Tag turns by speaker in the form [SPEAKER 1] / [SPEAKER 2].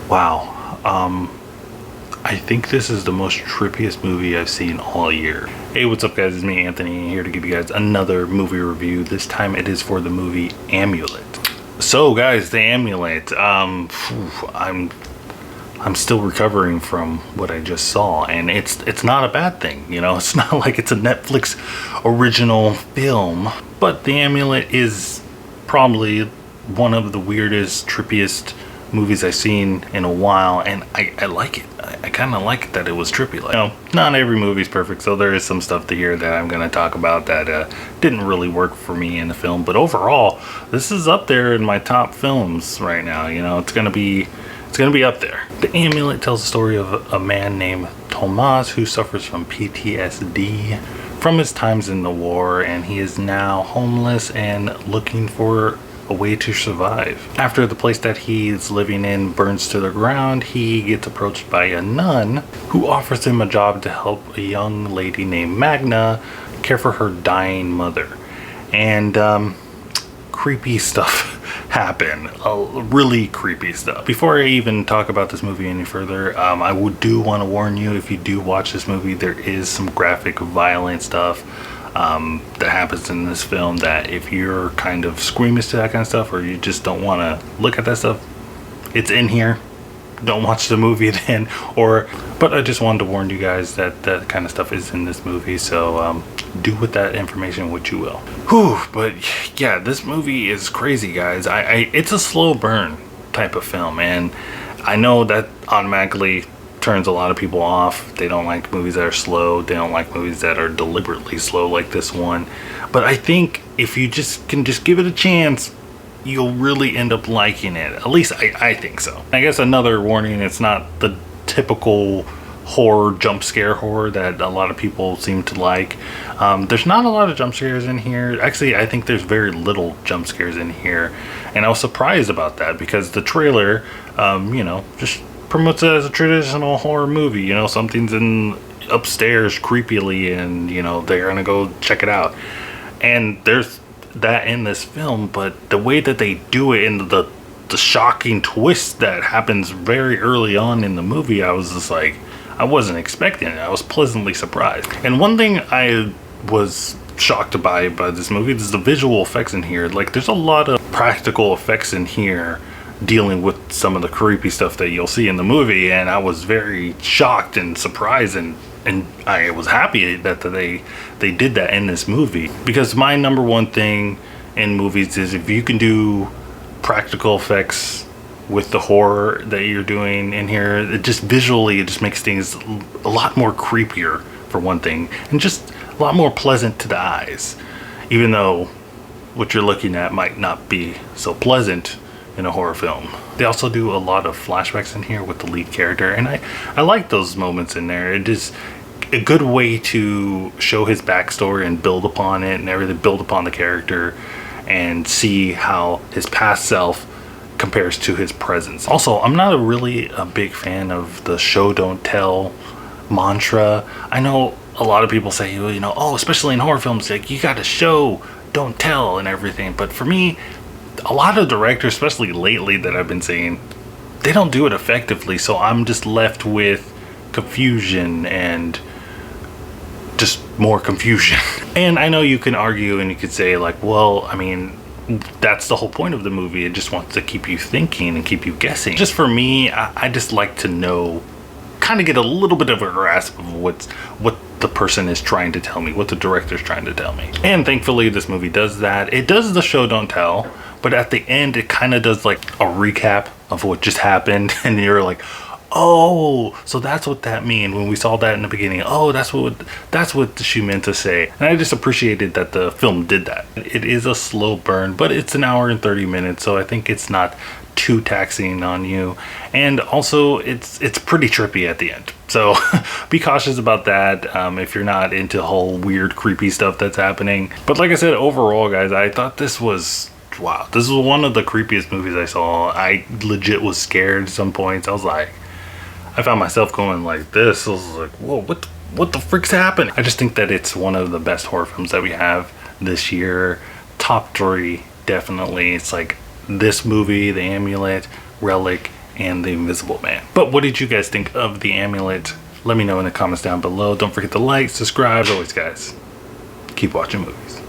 [SPEAKER 1] Wow. I think this is the most trippiest movie I've seen all year. Hey, what's up guys? It's me, Anthony, here to give you guys another movie review. This time it is for the movie Amulet. So guys, the Amulet, I'm still recovering from what I just saw, and it's not a bad thing, you know. It's not like it's a Netflix original film, but the Amulet is probably one of the weirdest, trippiest movies I've seen in a while, and I like it. I kind of like that it was trippy. Like, you know, not every movie's perfect, so there is some stuff to here that I'm going to talk about that didn't really work for me in the film, but overall, this is up there in my top films right now. You know, it's gonna be up there. The Amulet tells the story of a man named Tomas who suffers from PTSD from his times in the war, and he is now homeless and looking for a way to survive. After the place that he's living in burns to the ground, he gets approached by a nun who offers him a job to help a young lady named Magna care for her dying mother. And creepy stuff happen, really creepy stuff. Before I even talk about this movie any further, I do want to warn you, if you do watch this movie, there is some graphic violent stuff that happens in this film that if you're kind of squeamish to that kind of stuff, or you just don't want to look at that stuff, it's in here. Don't watch the movie then. But I just wanted to warn you guys that that kind of stuff is in this movie, so do with that information what you will. Whew, but yeah, this movie is crazy, guys. It's a slow burn type of film, and I know that automatically turns a lot of people off. They don't like movies that are slow. They don't like movies that are deliberately slow like this one. But I think if you can give it a chance, you'll really end up liking it. At least I think so. I guess another warning, it's not the typical horror, jump scare horror that a lot of people seem to like. There's not a lot of jump scares in here. Actually, I think there's very little jump scares in here, and I was surprised about that because the trailer, you know, just promotes it as a traditional horror movie. You know, something's in upstairs creepily, and you know they're gonna go check it out. And there's that in this film, but the way that they do it and the shocking twist that happens very early on in the movie, I was just like, I wasn't expecting it. I was pleasantly surprised. And one thing I was shocked by this movie is the visual effects in here. Like, there's a lot of practical effects in here dealing with some of the creepy stuff that you'll see in the movie, and I was very shocked and surprised, and I was happy that they did that in this movie, because my number one thing in movies is if you can do practical effects with the horror that you're doing in here, it just makes things a lot more creepier, for one thing, and just a lot more pleasant to the eyes, even though what you're looking at might not be so pleasant in a horror film. They also do a lot of flashbacks in here with the lead character, and I like those moments in there. It is a good way to show his backstory and build upon it and everything, build upon the character and see how his past self compares to his presence. Also, I'm not really a big fan of the show don't tell mantra. I know a lot of people say, you know, oh, especially in horror films, like, you gotta show, don't tell and everything, but for me, a lot of directors, especially lately, that I've been seeing, they don't do it effectively, so I'm just left with confusion and just more confusion. And I know you can argue and you could say, like, well, I mean, that's the whole point of the movie. It just wants to keep you thinking and keep you guessing. Just for me, I just like to know, kind of get a little bit of a grasp of what the person is trying to tell me, what the director's trying to tell me. And thankfully this movie does that. It does the show don't tell, but at the end it kind of does like a recap of what just happened, and you're like, oh, so that's what that means when we saw that in the beginning. Oh, that's what she meant to say. And I just appreciated that the film did that. It is a slow burn, but it's an hour and 30 minutes, so I think it's not too taxing on you. And also it's pretty trippy at the end, so be cautious about that if you're not into whole weird creepy stuff that's happening. But like I said, overall, guys, I thought this was, wow, this was one of the creepiest movies I saw. I legit was scared at some points. I found myself going like this. I was like, whoa, what the frick's happened? I just think that it's one of the best horror films that we have this year. Top 3, definitely. It's like this movie, The Amulet, Relic, and The Invisible Man. But what did you guys think of The Amulet? Let me know in the comments down below. Don't forget to like, subscribe. Always, guys, keep watching movies.